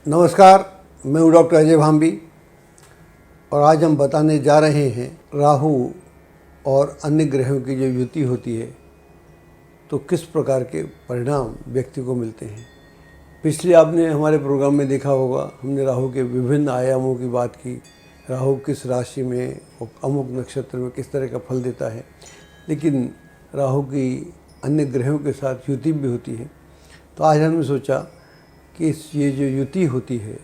नमस्कार, मैं हूँ डॉक्टर अजय भांबी और आज हम बताने जा रहे हैं राहु और अन्य ग्रहों की जो युति होती है तो किस प्रकार के परिणाम व्यक्ति को मिलते हैं। पिछले आपने हमारे प्रोग्राम में देखा होगा, हमने राहु के विभिन्न आयामों की बात की, राहु किस राशि में और अमुक नक्षत्र में किस तरह का फल देता है। लेकिन राहु की अन्य ग्रहों के साथ युति भी होती है। तो आज हमने सोचा कि ये जो युति होती है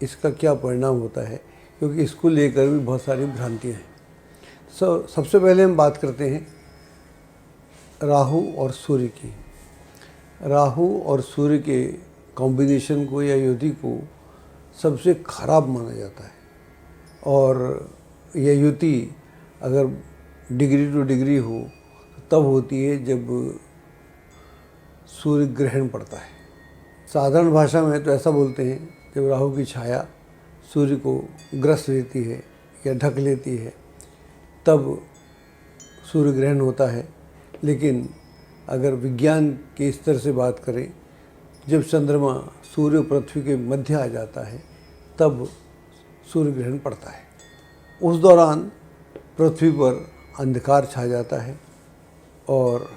इसका क्या परिणाम होता है, क्योंकि इसको लेकर भी बहुत सारी भ्रांतियाँ हैं। सबसे पहले हम बात करते हैं राहु और सूर्य की। राहु और सूर्य के कॉम्बिनेशन को या युति को सबसे खराब माना जाता है और यह युति अगर डिग्री टू डिग्री हो तब होती है जब सूर्य ग्रहण पड़ता है। साधारण भाषा में तो ऐसा बोलते हैं, जब राहु की छाया सूर्य को ग्रस लेती है या ढक लेती है तब सूर्य ग्रहण होता है। लेकिन अगर विज्ञान के स्तर से बात करें, जब चंद्रमा सूर्य पृथ्वी के मध्य आ जाता है तब सूर्य ग्रहण पड़ता है। उस दौरान पृथ्वी पर अंधकार छा जाता है और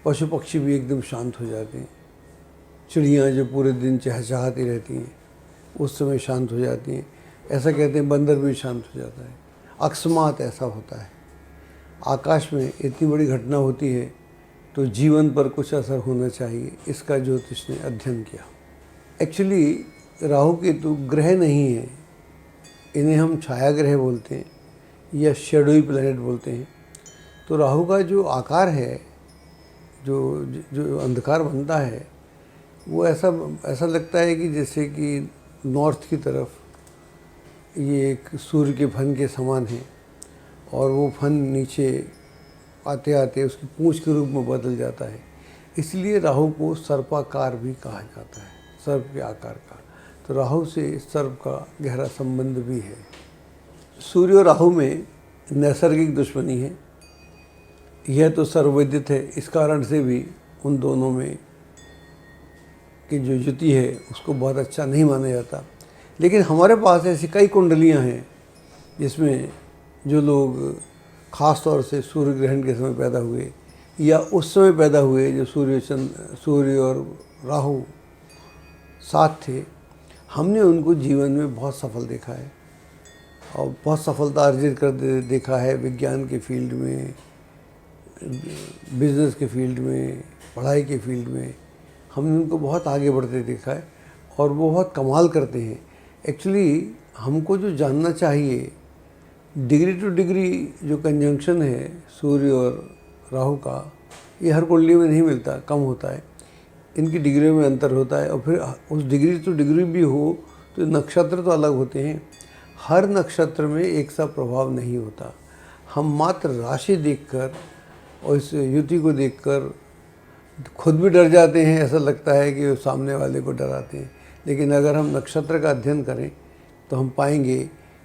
पशु पक्षी भी एकदम शांत हो जाते हैं। चिड़ियाँ जो पूरे दिन चहचहाती रहती हैं उस समय शांत हो जाती हैं। ऐसा कहते हैं बंदर भी शांत हो जाता है। अकस्मात ऐसा होता है। आकाश में इतनी बड़ी घटना होती है तो जीवन पर कुछ असर होना चाहिए, इसका ज्योतिष ने अध्ययन किया। एक्चुअली राहु केतु ग्रह नहीं है, इन्हें हम छाया ग्रह बोलते हैं या शेडोई प्लैनेट बोलते हैं। तो राहु का जो आकार है, जो अंधकार बनता है, वो ऐसा लगता है कि जैसे कि नॉर्थ की तरफ ये एक सूर्य के फन के समान है और वो फन नीचे आते आते उसकी पूंछ के रूप में बदल जाता है। इसलिए राहु को सर्पाकार भी कहा जाता है, सर्प के आकार का। तो राहु से सर्प का गहरा संबंध भी है। सूर्य और राहु में नैसर्गिक दुश्मनी है, यह तो सर्वविदित है। इस कारण से भी उन दोनों में की जो युति है उसको बहुत अच्छा नहीं माना जाता। लेकिन हमारे पास ऐसी कई कुंडलियां हैं जिसमें जो लोग ख़ास तौर से सूर्य ग्रहण के समय पैदा हुए या उस समय पैदा हुए जो सूर्य और राहु साथ थे, हमने उनको जीवन में बहुत सफल देखा है और बहुत सफलता अर्जित कर देखा है। विज्ञान के फील्ड में, बिजनेस के फील्ड में, पढ़ाई के फील्ड में हमने उनको बहुत आगे बढ़ते देखा है और वो बहुत कमाल करते हैं। एक्चुअली हमको जो जानना चाहिए, डिग्री टू डिग्री जो कंजंक्शन है सूर्य और राहु का, ये हर कुंडली में नहीं मिलता, कम होता है। इनकी डिग्रियों में अंतर होता है और फिर उस डिग्री टू डिग्री भी हो तो नक्षत्र तो अलग होते हैं। हर नक्षत्र में एक सा प्रभाव नहीं होता। हम मात्र राशि देखकर और इस युति को देखकर खुद भी डर जाते हैं। ऐसा लगता है कि वो सामने वाले को डराते हैं। लेकिन अगर हम नक्षत्र का अध्ययन करें तो हम पाएंगे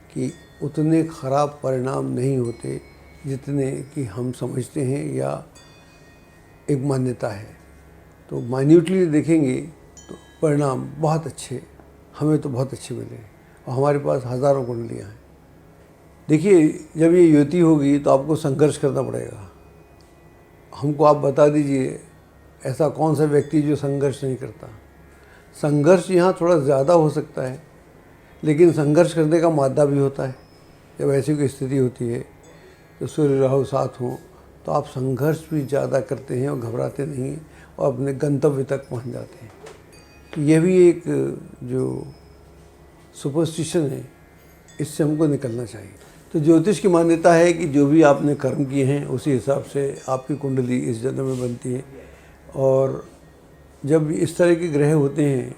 कि उतने ख़राब परिणाम नहीं होते जितने कि हम समझते हैं या एक मान्यता है। तो माइन्यूटली देखेंगे तो परिणाम बहुत अच्छे, हमें तो बहुत अच्छे मिले और हमारे पास हज़ारों कुंडलियाँ हैं। देखिए, जब ये युति होगी तो आपको संघर्ष करना पड़ेगा। हमको आप बता दीजिए ऐसा कौन सा व्यक्ति जो संघर्ष नहीं करता। संघर्ष यहाँ थोड़ा ज़्यादा हो सकता है, लेकिन संघर्ष करने का मादा भी होता है। जब ऐसी कोई स्थिति होती है तो सूर्य राहु साथ हो तो आप संघर्ष भी ज़्यादा करते हैं और घबराते नहीं हैं और अपने गंतव्य तक पहुँच जाते हैं। तो यह भी एक जो सुपरस्टिशन है, इससे हमको निकलना चाहिए। तो ज्योतिष की मान्यता है कि जो भी आपने कर्म किए हैं उसी हिसाब से आपकी कुंडली इस जन्म में बनती है। और जब इस तरह के ग्रह होते हैं,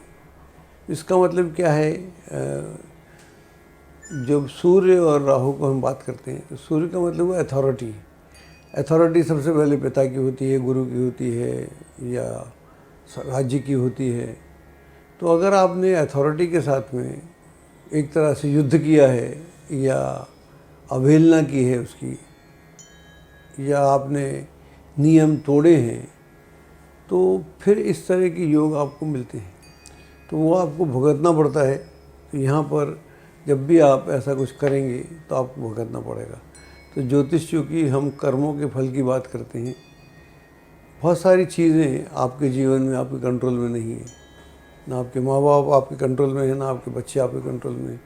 इसका मतलब क्या है, जब सूर्य और राहु को हम बात करते हैं तो सूर्य का मतलब वो अथॉरिटी। अथॉरिटी सबसे पहले पिता की होती है, गुरु की होती है या राज्य की होती है। तो अगर आपने अथॉरिटी के साथ में एक तरह से युद्ध किया है या अवहेलना की है उसकी, या आपने नियम तोड़े हैं, तो फिर इस तरह के योग आपको मिलते हैं। तो वो आपको भुगतना पड़ता है। तो यहाँ पर जब भी आप ऐसा कुछ करेंगे तो आपको भुगतना पड़ेगा। तो ज्योतिष चूँकि हम कर्मों के फल की बात करते हैं, बहुत सारी चीज़ें आपके जीवन में आपके कंट्रोल में नहीं है, ना आपके माँ बाप आपके कंट्रोल में है, ना आपके बच्चे आपके कंट्रोल में है।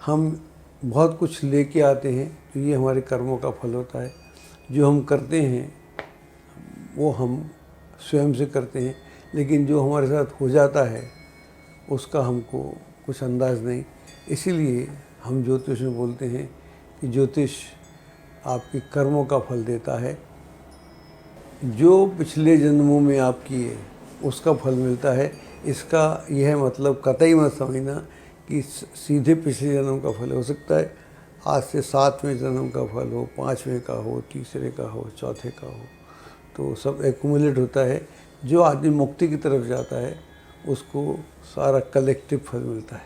हम बहुत कुछ लेके आते हैं, तो ये हमारे कर्मों का फल होता है। जो हम करते हैं वो हम स्वयं से करते हैं, लेकिन जो हमारे साथ हो जाता है उसका हमको कुछ अंदाज़ नहीं। इसीलिए हम ज्योतिष में बोलते हैं कि ज्योतिष आपके कर्मों का फल देता है। जो पिछले जन्मों में आप किए उसका फल मिलता है। इसका यह मतलब कतई मत समझना कि सीधे पिछले जन्म का फल हो सकता है। आज से 7वें जन्म का फल हो, 5वें का हो, तीसरे का हो, चौथे का हो, तो सब एक्यूमुलेट होता है। जो आदमी मुक्ति की तरफ जाता है उसको सारा कलेक्टिव फल मिलता है,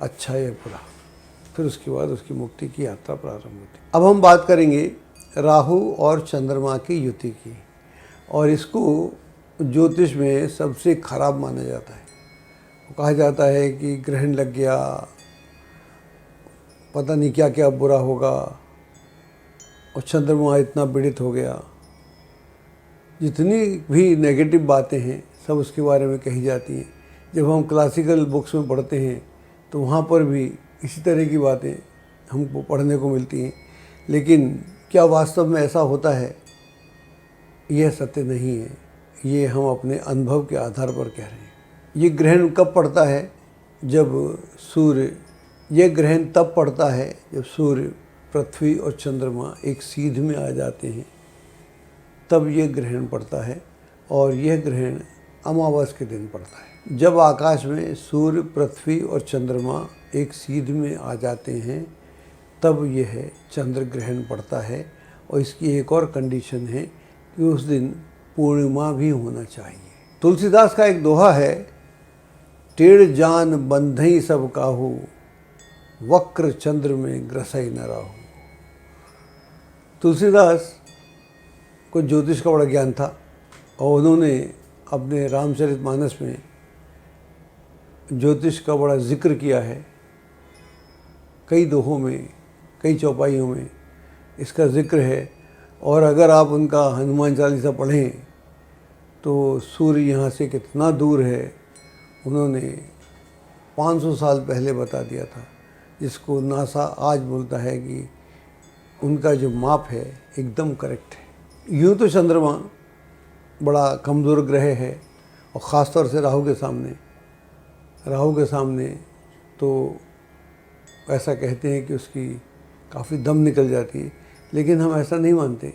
अच्छा या बुरा। फिर उसके बाद उसकी मुक्ति की यात्रा प्रारंभ होती है। अब हम बात करेंगे राहु और चंद्रमा की युति की, और इसको ज्योतिष में सबसे खराब माना जाता है। कहा जाता है कि ग्रहण लग गया, पता नहीं क्या क्या बुरा होगा, और चंद्रमा इतना पीड़ित हो गया। जितनी भी नेगेटिव बातें हैं सब उसके बारे में कही जाती हैं। जब हम क्लासिकल बुक्स में पढ़ते हैं तो वहाँ पर भी इसी तरह की बातें हमको पढ़ने को मिलती हैं। लेकिन क्या वास्तव में ऐसा होता है? यह सत्य नहीं है, ये हम अपने अनुभव के आधार पर कह रहे हैं। ये ग्रहण कब पड़ता है? जब सूर्य, ये ग्रहण तब पड़ता है जब सूर्य, पृथ्वी और चंद्रमा एक सीध में आ जाते हैं, तब ये ग्रहण पड़ता है। और यह ग्रहण अमावस के दिन पड़ता है। जब आकाश में सूर्य, पृथ्वी और चंद्रमा एक सीध में आ जाते हैं तब यह चंद्र ग्रहण पड़ता है। और इसकी एक और कंडीशन है कि उस दिन पूर्णिमा भी होना चाहिए। तुलसीदास का एक दोहा है, टेढ़ जान बंधई सब काहू, वक्र चंद्र में ग्रसई न राहु। तुलसीदास को ज्योतिष का बड़ा ज्ञान था और उन्होंने अपने रामचरितमानस में ज्योतिष का बड़ा जिक्र किया है। कई दोहों में, कई चौपाइयों में इसका जिक्र है। और अगर आप उनका हनुमान चालीसा पढ़ें तो सूर्य यहाँ से कितना दूर है उन्होंने 500 साल पहले बता दिया था, जिसको नासा आज बोलता है कि उनका जो माप है एकदम करेक्ट है। यूँ तो चंद्रमा बड़ा कमज़ोर ग्रह है, और ख़ास तौर से राहु के सामने तो ऐसा कहते हैं कि उसकी काफ़ी दम निकल जाती है। लेकिन हम ऐसा नहीं मानते।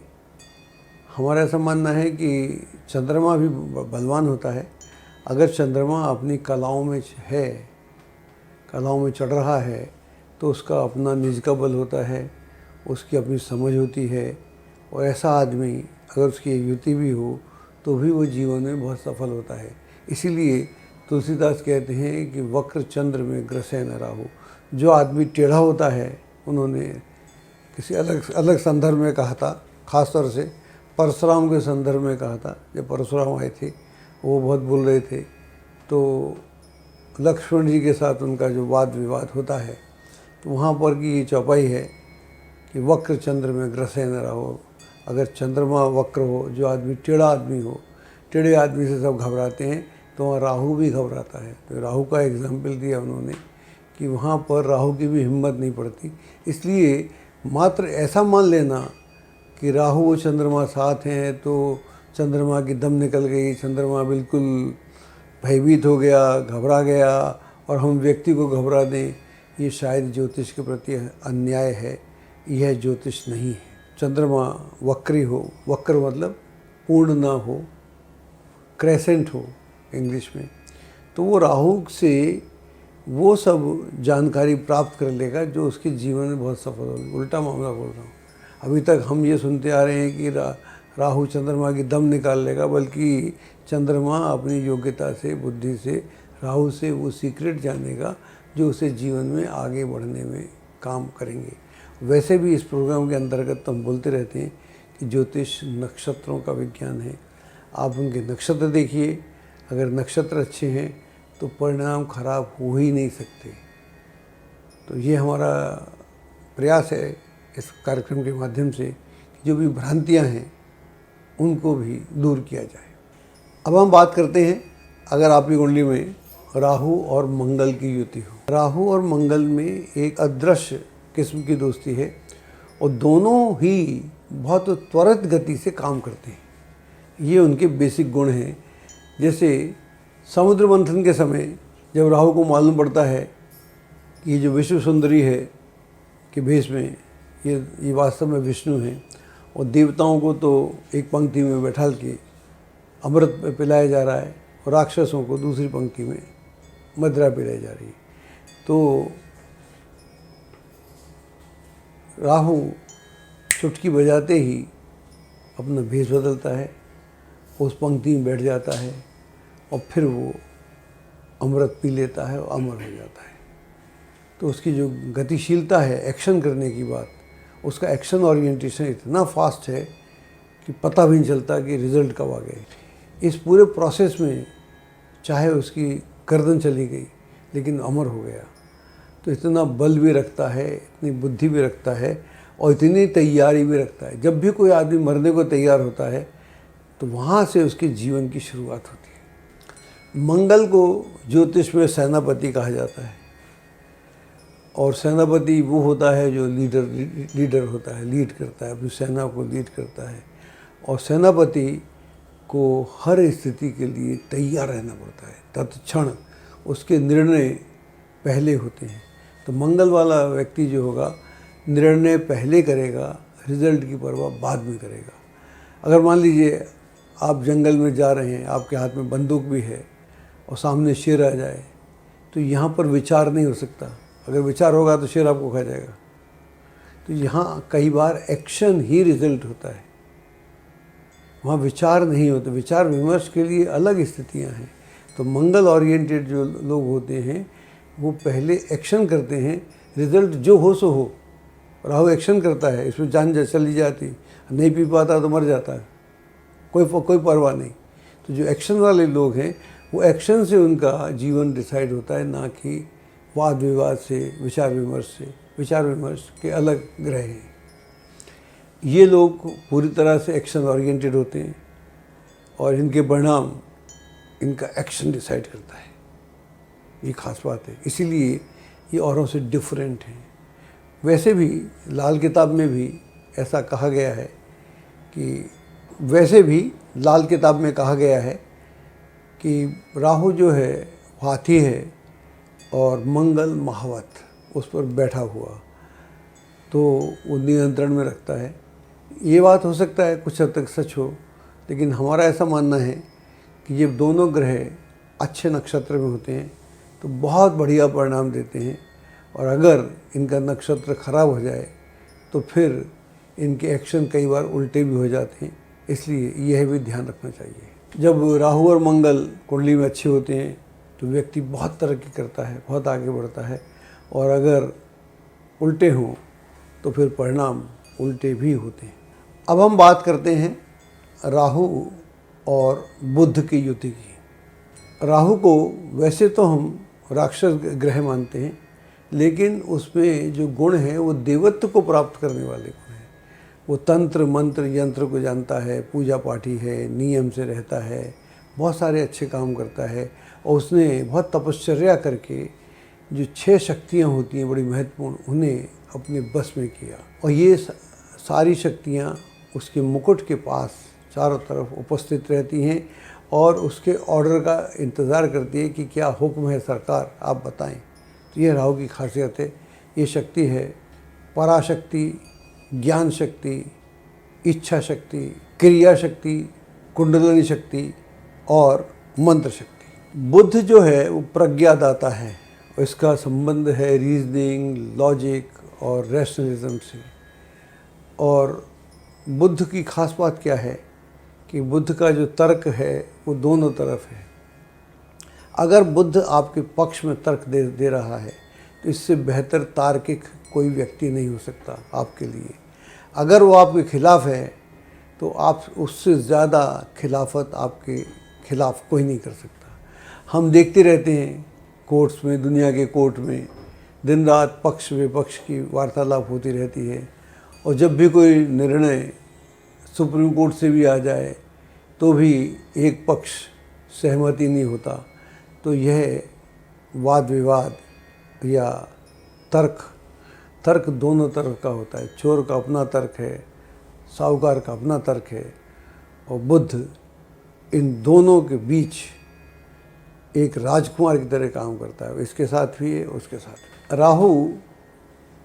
हमारा ऐसा मानना है कि चंद्रमा भी बलवान होता है। अगर चंद्रमा अपनी कलाओं में है, कलाओं में चढ़ रहा है, तो उसका अपना निज का बल होता है, उसकी अपनी समझ होती है। और ऐसा आदमी अगर उसकी युति भी हो तो भी वो जीवन में बहुत सफल होता है। इसीलिए तुलसीदास कहते हैं कि वक्र चंद्र में ग्रसै न राहु। जो आदमी टेढ़ा होता है, उन्होंने किसी अलग संदर्भ में कहा था, ख़ासतौर से परशुराम के संदर्भ में कहा था। जब परशुराम आए थे, वो बहुत बोल रहे थे, तो लक्ष्मण जी के साथ उनका जो वाद विवाद होता है, तो वहाँ पर की ये चौपाई है कि वक्र चंद्र में ग्रसै न राहु। अगर चंद्रमा वक्र हो, जो आदमी टेढ़ा आदमी हो, टेढ़े आदमी से सब घबराते हैं, तो वहाँ राहु भी घबराता है। तो राहु का एग्जाम्पल दिया उन्होंने कि वहाँ पर राहु की भी हिम्मत नहीं पड़ती। इसलिए मात्र ऐसा मान लेना कि राहु और चंद्रमा साथ हैं तो चंद्रमा की दम निकल गई, चंद्रमा बिल्कुल भयभीत हो गया, घबरा गया, और हम व्यक्ति को घबरा दें, ये शायद ज्योतिष के प्रति अन्याय है। यह ज्योतिष नहीं है। चंद्रमा वक्री हो, वक्र मतलब पूर्ण ना हो, क्रेसेंट हो इंग्लिश में, तो वो राहु से वो सब जानकारी प्राप्त कर लेगा जो उसके जीवन में बहुत सफल होगी। उल्टा मामला बोल रहा हूँ। अभी तक हम ये सुनते आ रहे हैं कि राहु चंद्रमा की दम निकाल लेगा, बल्कि चंद्रमा अपनी योग्यता से, बुद्धि से राहु से वो सीक्रेट जानेगा जो उसे जीवन में आगे बढ़ने में काम करेंगे। वैसे भी इस प्रोग्राम के अंतर्गत तो हम बोलते रहते हैं कि ज्योतिष नक्षत्रों का विज्ञान है। आप उनके नक्षत्र देखिए, अगर नक्षत्र अच्छे हैं तो परिणाम खराब हो ही नहीं सकते। तो ये हमारा प्रयास है इस कार्यक्रम के माध्यम से कि जो भी भ्रांतियां हैं उनको भी दूर किया जाए। अब हम बात करते हैं, अगर आपकी कुंडली में राहु और मंगल की युति हो। राहु और मंगल में एक अदृश्य किस्म की दोस्ती है और दोनों ही बहुत त्वरित गति से काम करते हैं। ये उनके बेसिक गुण हैं। जैसे समुद्र मंथन के समय जब राहु को मालूम पड़ता है कि ये जो विश्व सुंदरी है के भेष में ये वास्तव में विष्णु हैं और देवताओं को तो एक पंक्ति में बैठाल के अमृत पिलाया जा रहा है और राक्षसों को दूसरी पंक्ति में मदिरा पिलाई जा रही है, तो राहु चुटकी बजाते ही अपना भेष बदलता है, उस पंक्ति में बैठ जाता है और फिर वो अमृत पी लेता है और अमर हो जाता है। तो उसकी जो गतिशीलता है एक्शन करने की बात, उसका एक्शन ओरिएंटेशन इतना फास्ट है कि पता भी नहीं चलता कि रिज़ल्ट कब आ गए। इस पूरे प्रोसेस में चाहे उसकी गर्दन चली गई लेकिन अमर हो गया। तो इतना बल भी रखता है, इतनी बुद्धि भी रखता है और इतनी तैयारी भी रखता है। जब भी कोई आदमी मरने को तैयार होता है तो वहाँ से उसके जीवन की शुरुआत होती है। मंगल को ज्योतिष में सेनापति कहा जाता है और सेनापति वो होता है जो लीडर होता है, लीड करता है, अपनी सेना को लीड करता है। और सेनापति को हर स्थिति के लिए तैयार रहना पड़ता है, तत्क्षण उसके निर्णय पहले होते हैं। तो मंगल वाला व्यक्ति जो होगा निर्णय पहले करेगा, रिजल्ट की परवाह बाद में करेगा। अगर मान लीजिए आप जंगल में जा रहे हैं, आपके हाथ में बंदूक भी है और सामने शेर आ जाए, तो यहाँ पर विचार नहीं हो सकता। अगर विचार होगा तो शेर आपको खा जाएगा। तो यहाँ कई बार एक्शन ही रिजल्ट होता है, वहाँ विचार नहीं होते। विचार विमर्श के लिए अलग स्थितियाँ हैं। तो मंगल ओरिएंटेड जो लोग होते हैं वो पहले एक्शन करते हैं, रिजल्ट जो हो सो हो। राहु एक्शन करता है, इसमें जान चली जाती, नहीं पी पाता तो मर जाता है, कोई परवाह नहीं। तो जो एक्शन वाले लोग हैं वो एक्शन से उनका जीवन डिसाइड होता है, ना कि वाद विवाद से, विचार विमर्श से। विचार विमर्श के अलग ग्रह हैं। ये लोग पूरी तरह से एक्शन ओरिएंटेड होते हैं और इनके परिणाम इनका एक्शन डिसाइड करता है। ये खास बात है, इसीलिए ये औरों से डिफरेंट हैं। वैसे भी लाल किताब में भी ऐसा कहा गया है कि राहु जो है हाथी है और मंगल महावत उस पर बैठा हुआ, तो वो नियंत्रण में रखता है। ये बात हो सकता है कुछ हद तक सच हो, लेकिन हमारा ऐसा मानना है कि ये दोनों ग्रह अच्छे नक्षत्र में होते हैं तो बहुत बढ़िया परिणाम देते हैं, और अगर इनका नक्षत्र खराब हो जाए तो फिर इनके एक्शन कई बार उल्टे भी हो जाते हैं। इसलिए यह भी ध्यान रखना चाहिए। जब राहु और मंगल कुंडली में अच्छे होते हैं तो व्यक्ति बहुत तरक्की करता है, बहुत आगे बढ़ता है, और अगर उल्टे हों तो फिर परिणाम उल्टे भी होते हैं। अब हम बात करते हैं राहु और बुध की युति की। राहु को वैसे तो हम राक्षस ग्रह मानते हैं, लेकिन उसमें जो गुण हैं वो देवत्व को प्राप्त करने वाले गुण हैं। वो तंत्र मंत्र यंत्र को जानता है, पूजा पाठी है, नियम से रहता है, बहुत सारे अच्छे काम करता है, और उसने बहुत तपश्चर्या करके जो 6 शक्तियाँ होती हैं बड़ी महत्वपूर्ण, उन्हें अपने बस में किया। और ये सारी शक्तियाँ उसके मुकुट के पास चारों तरफ उपस्थित रहती हैं और उसके ऑर्डर का इंतज़ार करती है कि क्या हुक्म है सरकार, आप बताएं। तो ये राहु की खासियत है। ये शक्ति है पराशक्ति, ज्ञान शक्ति, इच्छा शक्ति, क्रिया शक्ति, कुंडलिनी शक्ति और मंत्र शक्ति। बुध जो है वो प्रज्ञादाता है, और इसका संबंध है रीजनिंग, लॉजिक और रैशनलिज्म से। और बुध की खास बात क्या है कि बुध का जो तर्क है वो दोनों तरफ है। अगर बुध आपके पक्ष में तर्क दे रहा है तो इससे बेहतर तार्किक कोई व्यक्ति नहीं हो सकता आपके लिए। अगर वो आपके खिलाफ है तो आप उससे ज़्यादा खिलाफत आपके खिलाफ कोई नहीं कर सकता। हम देखते रहते हैं कोर्ट्स में, दुनिया के कोर्ट में दिन रात पक्ष विपक्ष की वार्तालाप होती रहती है, और जब भी कोई निर्णय सुप्रीम कोर्ट से भी आ जाए तो भी एक पक्ष सहमति नहीं होता। तो यह वाद विवाद या तर्क दोनों तरफ का होता है। चोर का अपना तर्क है, साहूकार का अपना तर्क है, और बुद्ध इन दोनों के बीच एक राजकुमार की तरह काम करता है। इसके साथ भी है, उसके साथ भी। राहु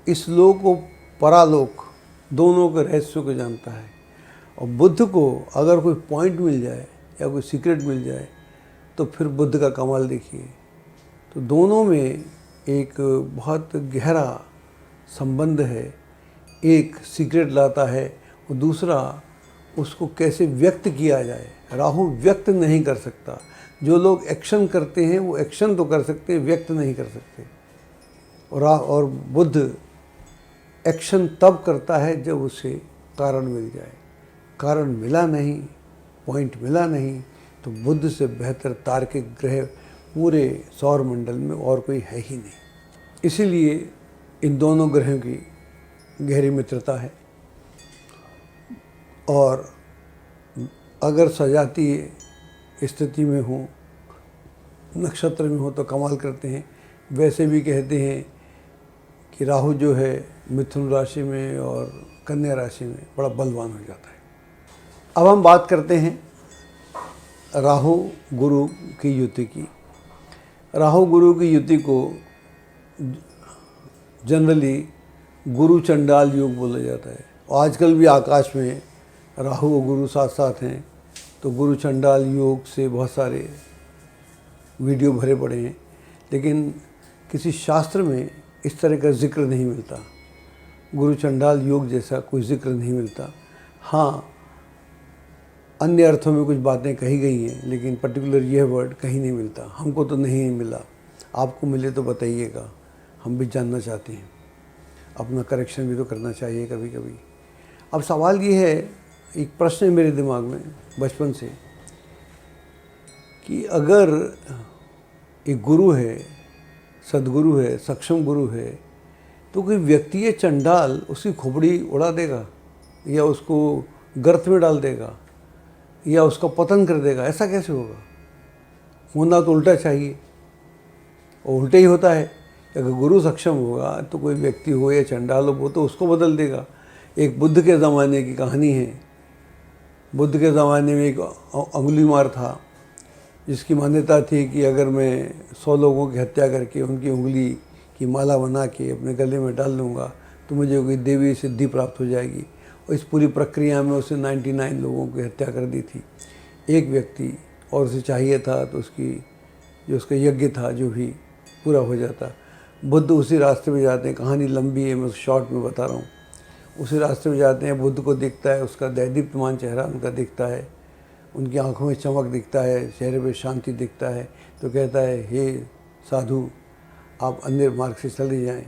इस लोक और परालोक दोनों के रहस्य को जानता है, और बुद्ध को अगर कोई पॉइंट मिल जाए या कोई सीक्रेट मिल जाए तो फिर बुद्ध का कमाल देखिए। तो दोनों में एक बहुत गहरा संबंध है। एक सीक्रेट लाता है और दूसरा उसको कैसे व्यक्त किया जाए। राहु व्यक्त नहीं कर सकता। जो लोग एक्शन करते हैं वो एक्शन तो कर सकते हैं, व्यक्त नहीं कर सकते। और बुद्ध एक्शन तब करता है जब उसे कारण मिल जाए। कारण मिला नहीं, पॉइंट मिला नहीं, तो बुद्ध से बेहतर तार्किक ग्रह पूरे सौर मंडल में और कोई है ही नहीं। इसीलिए इन दोनों ग्रहों की गहरी मित्रता है। और अगर सजातीय स्थिति में हो, नक्षत्र में हो तो कमाल करते हैं। वैसे भी कहते हैं कि राहु जो है मिथुन राशि में और कन्या राशि में बड़ा बलवान हो जाता है। अब हम बात करते हैं राहु गुरु की युति की। राहु गुरु की युति को जनरली गुरु चंडाल योग बोला जाता है। और आजकल भी आकाश में राहु और गुरु साथ साथ हैं, तो गुरु चंडाल योग से बहुत सारे वीडियो भरे पड़े हैं, लेकिन किसी शास्त्र में इस तरह का जिक्र नहीं मिलता। गुरु चंडाल योग जैसा कोई जिक्र नहीं मिलता। हाँ, अन्य अर्थों में कुछ बातें कही गई हैं, लेकिन पर्टिकुलर यह वर्ड कहीं नहीं मिलता। हमको तो नहीं मिला, आपको मिले तो बताइएगा, हम भी जानना चाहते हैं। अपना करेक्शन भी तो करना चाहिए कभी कभी। अब सवाल ये है, एक प्रश्न है मेरे दिमाग में बचपन से, कि अगर एक गुरु है, सदगुरु है, सक्षम गुरु है, तो कोई व्यक्ति है चंडाल उसकी खोपड़ी उड़ा देगा या उसको गर्त में डाल देगा या उसका पतन कर देगा? ऐसा कैसे होगा? होना तो उल्टा चाहिए, और उल्टा ही होता है। अगर गुरु सक्षम होगा तो कोई व्यक्ति हो या चंडाल हो, वो तो उसको बदल देगा। एक बुद्ध के ज़माने की कहानी है। बुद्ध के ज़माने में एक अंगुलीमार था, जिसकी मान्यता थी कि अगर मैं 100 लोगों की हत्या करके उनकी उंगली की माला बना के अपने गले में डाल लूँगा तो मुझे कोई देवी सिद्धि प्राप्त हो जाएगी। और इस पूरी प्रक्रिया में उसने 99 लोगों की हत्या कर दी थी। एक व्यक्ति और उसे चाहिए था, तो जो उसका यज्ञ था जो भी पूरा हो जाता। बुद्ध उसी रास्ते में जाते हैं, कहानी लंबी है, मैं शॉर्ट में बता रहा हूँ। उसी रास्ते में जाते हैं, बुद्ध को दिखता है, उसका दैदीप्यमान चेहरा उनका दिखता है, उनकी आंखों में चमक दिखता है, चेहरे पे शांति दिखता है। तो कहता है, हे साधु, आप अन्य मार्ग से चले जाएं,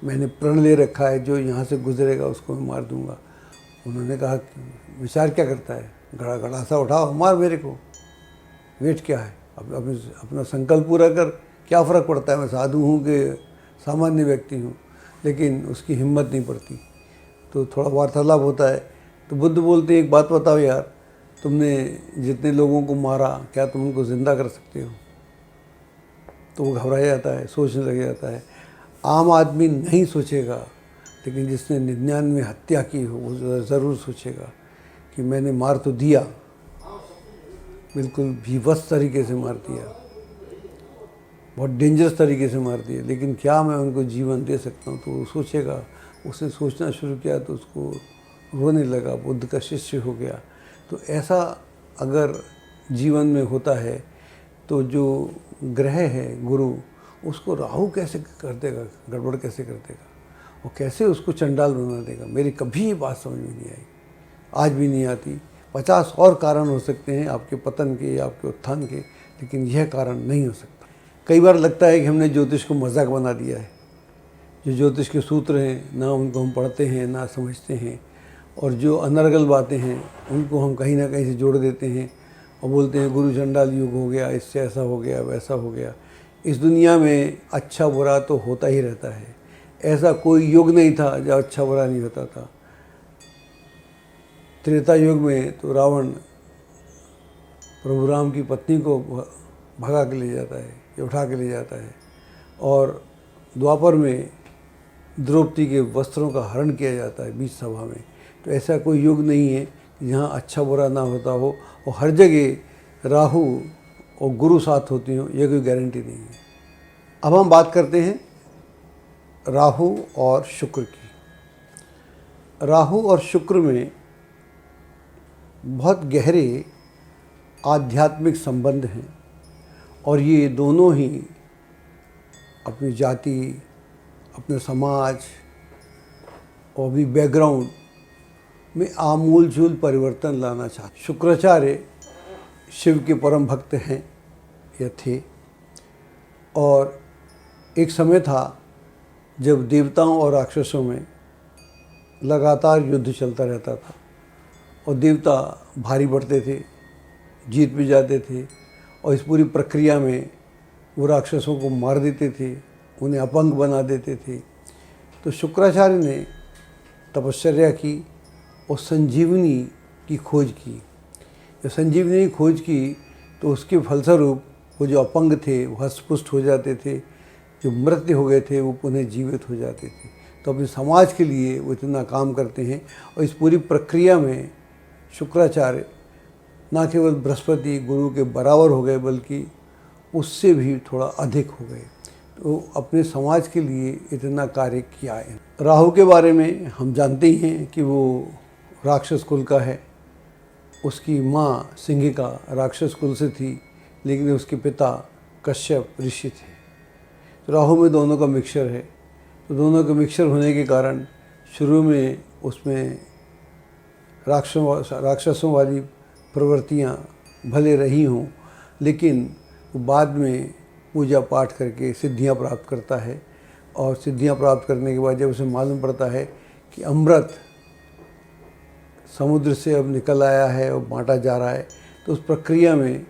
मैंने प्रण ले रखा है, जो यहाँ से गुजरेगा उसको मैं मार दूंगा। उन्होंने कहा, विचार क्या करता है? गड़ासा उठाओ, मार मेरे को, वेट क्या है? अपना संकल्प पूरा कर, क्या फ़र्क पड़ता है मैं साधु हूँ कि सामान्य व्यक्ति हूँ। लेकिन उसकी हिम्मत नहीं पड़ती। तो थोड़ा वार्तालाप होता है, तो बुद्ध बोलते हैं, एक बात बताओ यार, तुमने जितने लोगों को मारा, क्या तुम उनको ज़िंदा कर सकते हो? तो वो घबरा जाता है, सोचने लग जाता है। आम आदमी नहीं सोचेगा, लेकिन जिसने 99 हत्या की हो वो ज़रूर सोचेगा कि मैंने मार तो दिया, बिल्कुल भीभत्स तरीके से मार दिया, बहुत डेंजरस तरीके से मार दिया, लेकिन क्या मैं उनको जीवन दे सकता हूँ? तो वो सोचेगा। उसने सोचना शुरू किया तो उसको रोने लगा, बुद्ध का शिष्य हो गया। तो ऐसा अगर जीवन में होता है तो जो ग्रह है गुरु, उसको राहु कैसे कर देगा, गड़बड़ कैसे कर देगा, और कैसे उसको चंडाल बना देगा? मेरी कभी ये बात समझ में नहीं आई, आज भी नहीं आती। 50 और कारण हो सकते हैं आपके पतन के या आपके उत्थान के, लेकिन यह कारण नहीं हो सकता। कई बार लगता है कि हमने ज्योतिष को मजाक बना दिया है। जो ज्योतिष के सूत्र हैं, ना उनको हम पढ़ते हैं ना समझते हैं, और जो अनर्गल बातें हैं उनको हम कहीं ना कहीं से जोड़ देते हैं और बोलते हैं गुरु चंडाल युग हो गया, इससे ऐसा हो गया, वैसा हो गया। इस दुनिया में अच्छा बुरा तो होता ही रहता है। ऐसा कोई युग नहीं था जब अच्छा बुरा नहीं होता था। त्रेता युग में तो रावण प्रभु राम की पत्नी को भगा के ले जाता है या उठा के ले जाता है, और द्वापर में द्रौपदी के वस्त्रों का हरण किया जाता है बीच सभा में। तो ऐसा कोई युग नहीं है कि जहाँ अच्छा बुरा ना होता हो, और हर जगह राहु और गुरु साथ होती हो, ये कोई गारंटी नहीं है। अब हम बात करते हैं राहु और शुक्र की। राहु और शुक्र में बहुत गहरे आध्यात्मिक संबंध हैं, और ये दोनों ही अपनी जाति, अपने समाज और भी बैकग्राउंड में आमूलचूल परिवर्तन लाना चाहते। शुक्राचार्य शिव के परम भक्त हैं या थे, और एक समय था जब देवताओं और राक्षसों में लगातार युद्ध चलता रहता था, और देवता भारी पड़ते थे, जीत भी जाते थे, और इस पूरी प्रक्रिया में वो राक्षसों को मार देते थे, उन्हें अपंग बना देते थे। तो शुक्राचार्य ने तपश्चर्या की और संजीवनी की खोज की। जब संजीवनी की खोज की तो उसके फलस्वरूप वो जो अपंग थे वो हष्टपुष्ट हो जाते थे, जो मृत हो गए थे वो पुनः जीवित हो जाते थे। तो अपने समाज के लिए वो इतना काम करते हैं, और इस पूरी प्रक्रिया में शुक्राचार्य न केवल बृहस्पति गुरु के बराबर हो गए, बल्कि उससे भी थोड़ा अधिक हो गए। तो अपने समाज के लिए इतना कार्य किया है। राहु के बारे में हम जानते ही हैं कि वो राक्षस कुल का है। उसकी माँ सिंहिका राक्षस कुल से थी, लेकिन उसके पिता कश्यप ऋषि थे। तो राहु में दोनों का मिक्सचर है। तो दोनों का मिक्सचर होने के कारण शुरू में उसमें राक्षसों वाली प्रवृत्तियाँ भले रही हों, लेकिन बाद में पूजा पाठ करके सिद्धियां प्राप्त करता है, और सिद्धियां प्राप्त करने के बाद जब उसे मालूम पड़ता है कि अमृत समुद्र से अब निकल आया है और बांटा जा रहा है, तो उस प्रक्रिया में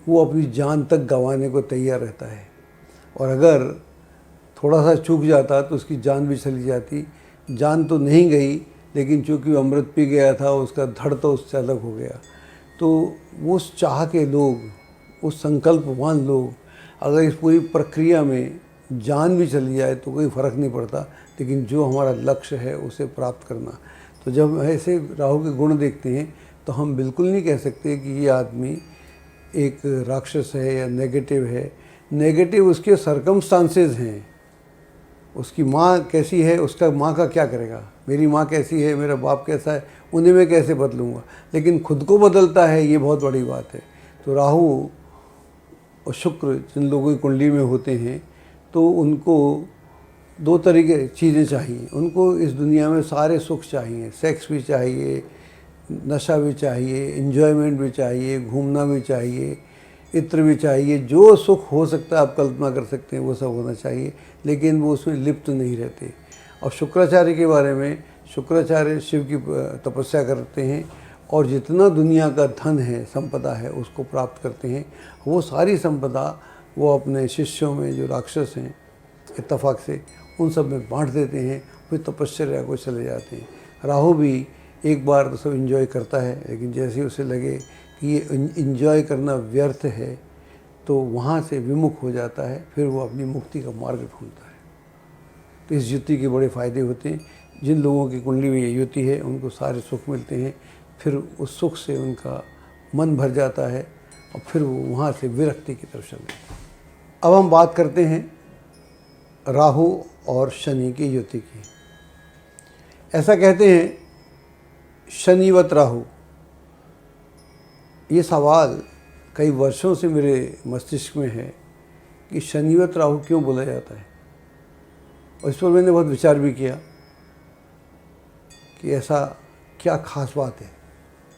वो अपनी जान तक गंवाने को तैयार रहता है। और अगर थोड़ा सा चूक जाता तो उसकी जान भी चली जाती। जान तो नहीं गई, लेकिन चूँकि वो अमृत पी गया था, उसका धड़ तो उससे अलग हो गया। तो वो उस चाह के लोग, उस संकल्पवान लोग, अगर इस पूरी प्रक्रिया में जान भी चली जाए तो कोई फ़र्क नहीं पड़ता, लेकिन जो हमारा लक्ष्य है उसे प्राप्त करना। तो जब ऐसे राहु के गुण देखते हैं तो हम बिल्कुल नहीं कह सकते कि ये आदमी एक राक्षस है या नेगेटिव है। नेगेटिव उसके सर्कमस्टांसेस हैं। उसकी माँ कैसी है, उसका माँ का क्या करेगा, मेरी माँ कैसी है, मेरा बाप कैसा है, उन्हें मैं कैसे बदलूँगा, लेकिन खुद को बदलता है, ये बहुत बड़ी बात है। तो राहु और शुक्र जिन लोगों की कुंडली में होते हैं, तो उनको दो तरीके चीज़ें चाहिए। उनको इस दुनिया में सारे सुख चाहिए, सेक्स भी चाहिए, नशा भी चाहिए, एंजॉयमेंट भी चाहिए, घूमना भी चाहिए, इत्र भी चाहिए, जो सुख हो सकता है आप कल्पना कर सकते हैं वो सब होना चाहिए, लेकिन वो उसमें लिप्त नहीं रहते। और शुक्राचार्य के बारे में, शुक्राचार्य शिव की तपस्या करते हैं, और जितना दुनिया का धन है, संपदा है, उसको प्राप्त करते हैं। वो सारी संपदा वो अपने शिष्यों में जो राक्षस हैं इत्तफाक से उन सब में बांट देते हैं, फिर तपस्या को चले जाते हैं। राहु भी एक बार तो सब इन्जॉय करता है, लेकिन जैसे ही उसे लगे कि ये इन्जॉय करना व्यर्थ है, तो वहाँ से विमुख हो जाता है, फिर वो अपनी मुक्ति का मार्ग ढूंढता है। तो इस युति के बड़े फ़ायदे होते हैं। जिन लोगों की कुंडली में ये युति है उनको सारे सुख मिलते हैं, फिर उस सुख से उनका मन भर जाता है, और फिर वो वहाँ से विरक्ति की तरफ चलते हैं। अब हम बात करते हैं राहु और शनि की युति की। ऐसा कहते हैं शनिवत राहु। ये सवाल कई वर्षों से मेरे मस्तिष्क में है कि शनिवत राहु क्यों बोला जाता है, और इस पर मैंने बहुत विचार भी किया कि ऐसा क्या खास बात है।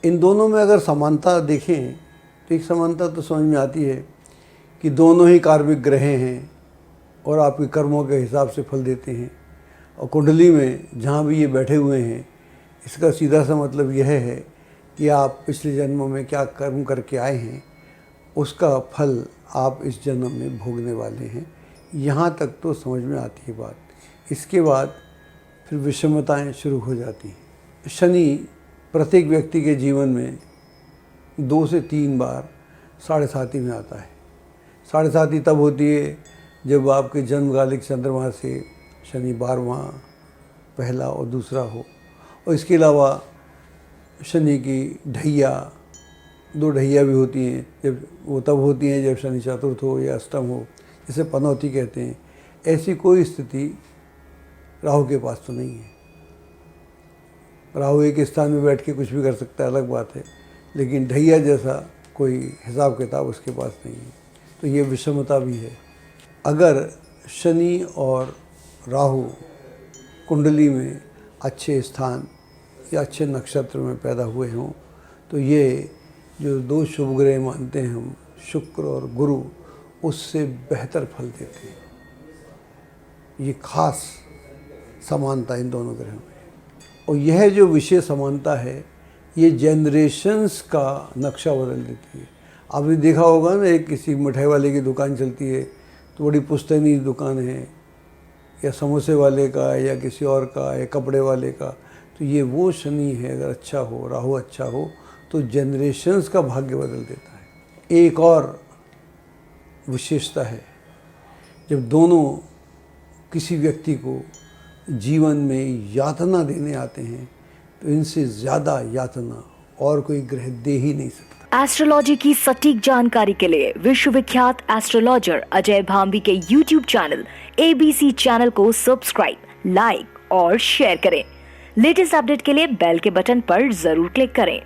इन दोनों में अगर समानता देखें तो एक समानता तो समझ में आती है कि दोनों ही कार्मिक ग्रह हैं और आपके कर्मों के हिसाब से फल देते हैं। और कुंडली में जहाँ भी ये बैठे हुए हैं, इसका सीधा सा मतलब यह है या आप पिछले जन्मों में क्या कर्म करके आए हैं, उसका फल आप इस जन्म में भोगने वाले हैं। यहाँ तक तो समझ में आती है बात। इसके बाद फिर विषमताएं शुरू हो जाती हैं। शनि प्रत्येक व्यक्ति के जीवन में 2 से 3 बार साढ़े साथी में आता है। साढ़े साथी तब होती है जब आपके जन्मकालिक चंद्रमा से शनि 12वां पहला और दूसरा हो, और इसके अलावा शनि की ढैया, 2 ढैया भी होती हैं, जब वो तब होती हैं जब शनि चतुर्थ हो या अष्टम हो, जिसे पनौती कहते हैं। ऐसी कोई स्थिति राहु के पास तो नहीं है। राहु एक स्थान में बैठ के कुछ भी कर सकता है, अलग बात है, लेकिन ढैया जैसा कोई हिसाब किताब उसके पास नहीं है। तो ये विषमता भी है। अगर शनि और राहु कुंडली में अच्छे स्थान या अच्छे नक्षत्र में पैदा हुए हों तो ये जो 2 शुभ ग्रह मानते हैं हम, शुक्र और गुरु, उससे बेहतर फल देते हैं। ये खास समानता इन दोनों ग्रहों में। और यह जो विशेष समानता है, ये जनरेशन्स का नक्शा बदल देती है। आपने देखा होगा ना, एक किसी मिठाई वाले की दुकान चलती है तो बड़ी पुश्तैनी दुकान है, या समोसे वाले का, या किसी और का, या कपड़े वाले का। तो ये वो शनि है, अगर अच्छा हो, राहु अच्छा हो, तो जनरेशन्स का भाग्य बदल देता है। एक और विशेषता है, जब दोनों किसी व्यक्ति को जीवन में यातना देने आते हैं तो इनसे ज़्यादा यातना और कोई ग्रह दे ही नहीं सकता। एस्ट्रोलॉजी की सटीक जानकारी के लिए विश्वविख्यात एस्ट्रोलॉजर अजय भांबी के YouTube चैनल ABC चैनल को सब्सक्राइब, लाइक और शेयर करें। लेटेस्ट अपडेट के लिए बेल के बटन पर जरूर क्लिक करें।